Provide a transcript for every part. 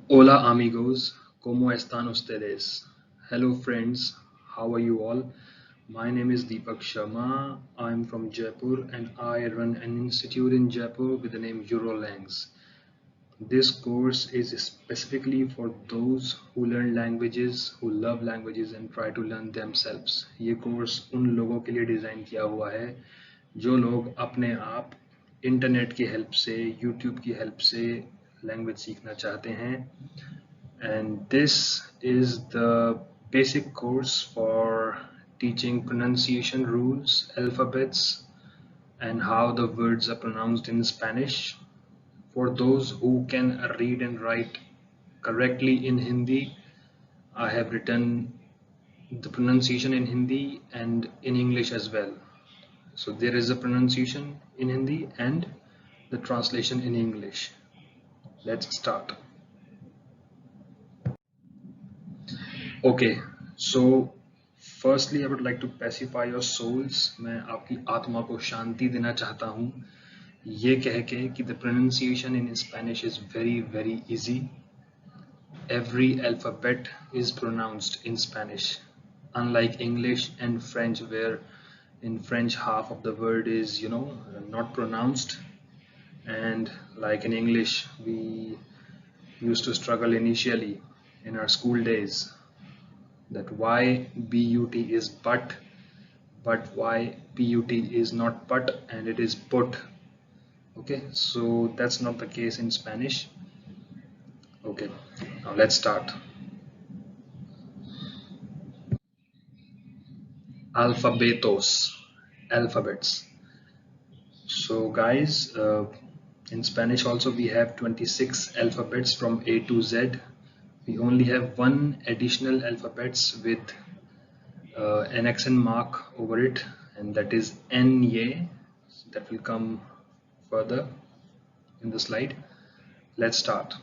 Hola amigos, ¿cómo están ustedes? Hello friends, how are you all? My name is Deepak Sharma. I'm from Jaipur and I run an institute in Jaipur with the name Eurolangs. This course is specifically for those who learn languages, who love languages and try to learn themselves. ये course उन लोगों के लिए design किया हुआ है जो लोग अपने आप इंटरनेट की हेल्प से, यूट्यूब की हेल्प से लैंग्वेज सीखना चाहते हैं. And this is the basic course for teaching pronunciation rules, alphabets, and how the words are pronounced in Spanish. For those who can read and write correctly in Hindi, I have written the pronunciation in Hindi and in English as well. So there is a pronunciation in Hindi and the translation in English. Let's start. Okay, so firstly I would like to pacify your souls. मैं आपकी आत्मा को शांति देना चाहता हूँ ये कह के कि the pronunciation in Spanish is very easy. Every alphabet is pronounced in Spanish, unlike English and French, where in French half of the word is not pronounced, and like in English we used to struggle initially in our school days that why but is but why put is not but and it is put. Okay, so that's not the case in Spanish. Okay, now let's start. Alfabetos, alphabets. So guys, in Spanish also we have 26 alphabets from A to Z. We only have one additional alphabets with an accent mark over it, and that is Nye. That will come further in the slide. Let's start.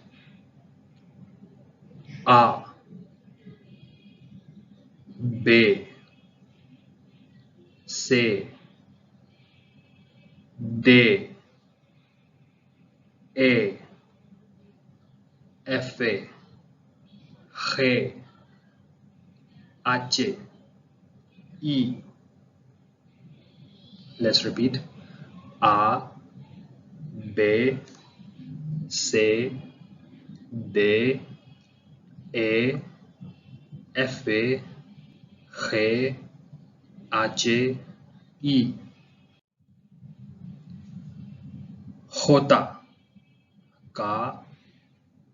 A, B, C, D, E, F, G, H, I. Let's repeat. A, B, C, D, E, F, G, H, I. Jota, K,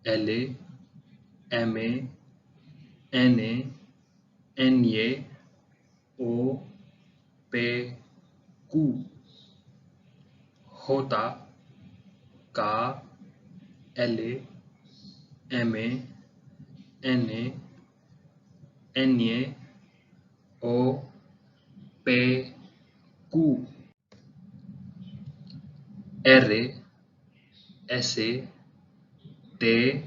L, M, N, Ny, O, P, Q. Jota, K, L, M, N, Ny, O, P, Q. R, S, T,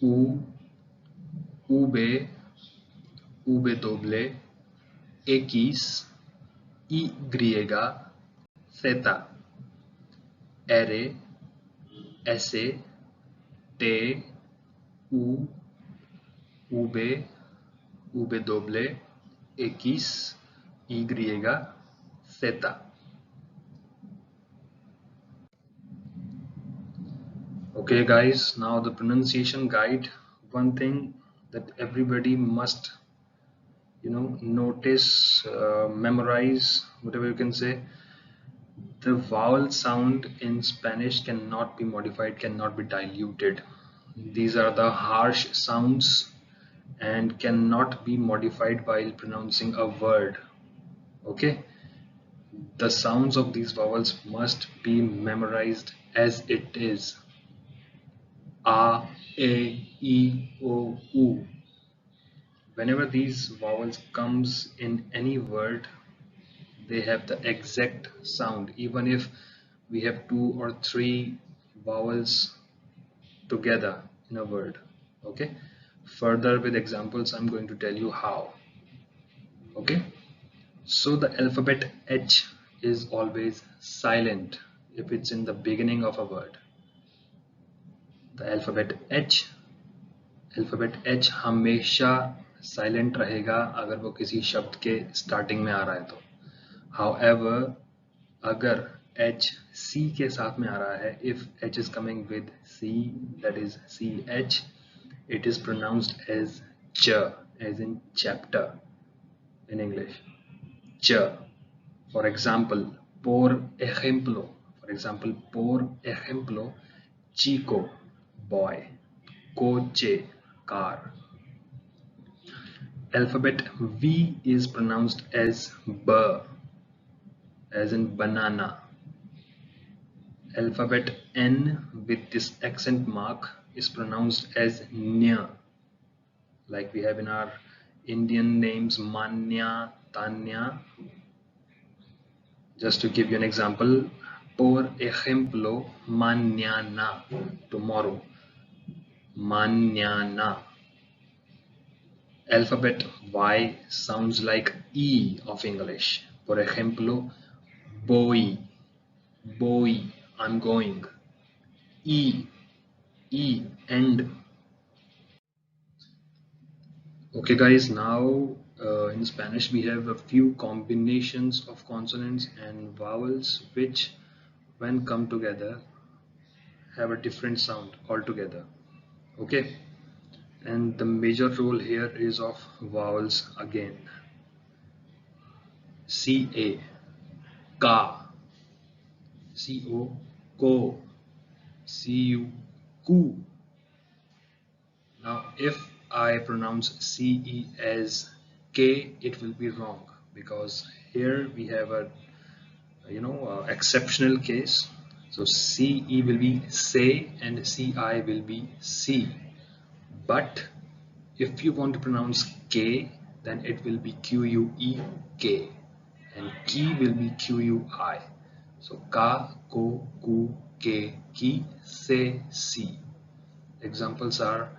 U, V, W, X, Y, Z. R, S, T, U, V, W, X, Y, Z. Okay guys, now the pronunciation guide. One thing that everybody must notice, memorize, whatever you can say. The vowel sound in Spanish cannot be modified, cannot be diluted. These are the harsh sounds and cannot be modified while pronouncing a word. Okay, the sounds of these vowels must be memorized as it is. A, E, I, O, U. Whenever these vowels comes in any word, they have the exact sound, even if we have 2 or 3 vowels together in a word. Okay, further with examples I'm going to tell you how. Okay, so the alphabet H is always silent if it's in the beginning of a word. The alphabet H alphabet H हमेशा silent रहेगा अगर वो किसी शब्द के starting में आ रहा है तो। However, अगर H C के साथ में आ रहा है, if H is coming with C, that is CH, it is pronounced as ch, as in chapter in English. Ch. For example, por ejemplo, chico, boy, coche, car. Alphabet V is pronounced as b, as in banana. Alphabet N with this accent mark is pronounced as nya, like we have in our Indian names Manya, Tanya. Just to give you an example, por ejemplo, mañana, tomorrow, mañana. Alphabet Y sounds like E of English. Por ejemplo, voy, voy, I'm going. E, end. Okay guys, now in Spanish we have a few combinations of consonants and vowels which when come together have a different sound altogether. Okay, and the major role here is of vowels again. CA, ka, CO, ko, CU, ku. Now if I pronounce CE as K, it will be wrong because here we have a exceptional case. So CE will be say and CI will be C. But if you want to pronounce K, then it will be QUEK and ki will be QUI. So ka, ko, ku, ke, ki, se, si. Examples are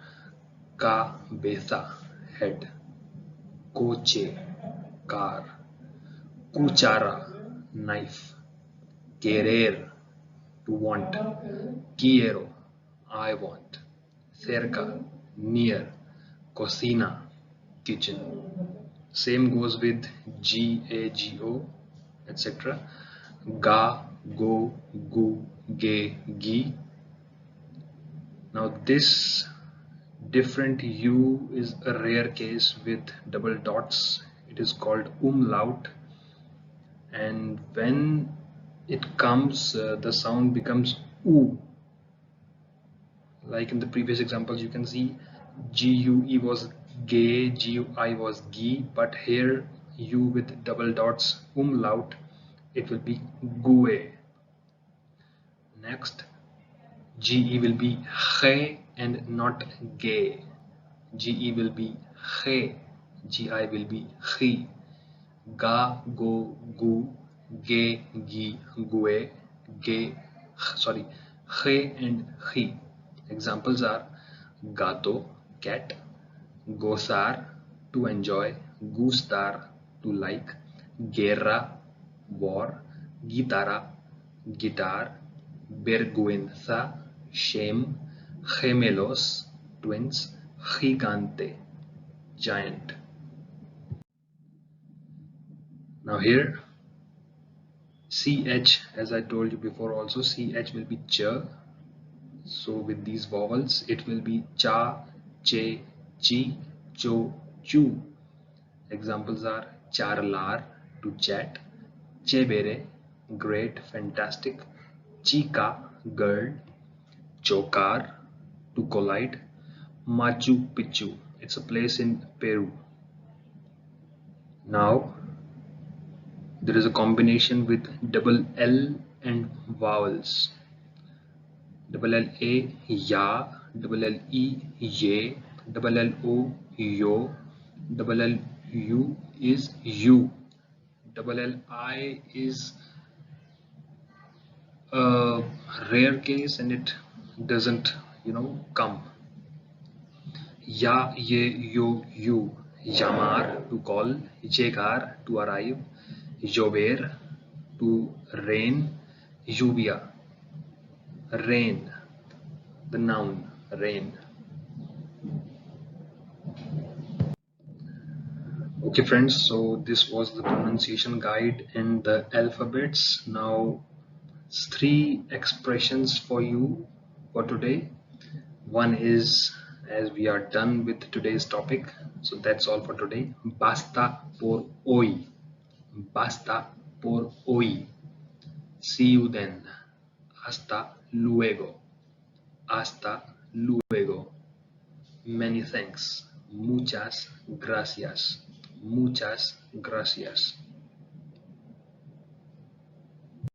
cabeza, head, coche, car, cuchara, knife, querer, to want, quiero, I want, cerca, near, cocina, kitchen. Same goes with GAGO, etc. Ga, go, gu, ge, gi. Now this different U is a rare case with double dots. It is called umlaut, and when it comes, the sound becomes U. Like in the previous examples, you can see GUE was gay, GUI was gi, but here U with double dots, umlaut, it will be gue. Next, GE will be ge and not gay. GE will be ge, GI will be gi. Ga, go, gu, ge, gi, gue, ge, sorry, ge and gi. Examples are gato, cat, gozar, to enjoy, gustar, to like, guerra, war, guitarra, guitar, vergüenza, shame, gemelos, twins, gigante, giant. Now here CH, as I told you before also, CH will be ch. So with these vowels it will be cha, che, chi, cho, chu. Examples are charlar, to chat, chebere, great, fantastic, chica, girl, chocar, to collide, Machu Picchu, it's a place in Peru. Now there is a combination with double L and vowels. Double L A, ya, double L E, ye, double L O, yo, double L U is you, double L I is a rare case and it doesn't come. Ya, ye, yo, you, llamar, to call, llegar, to arrive, llover, to rain, lluvia, rain, the noun, rain. Okay, friends, so this was the pronunciation guide in the alphabets. Now, three expressions for you for today. One is, as we are done with today's topic, so that's all for today. Basta por hoy. Basta por hoy. See you then. Hasta luego. Hasta luego. Many thanks. Muchas gracias. Muchas gracias.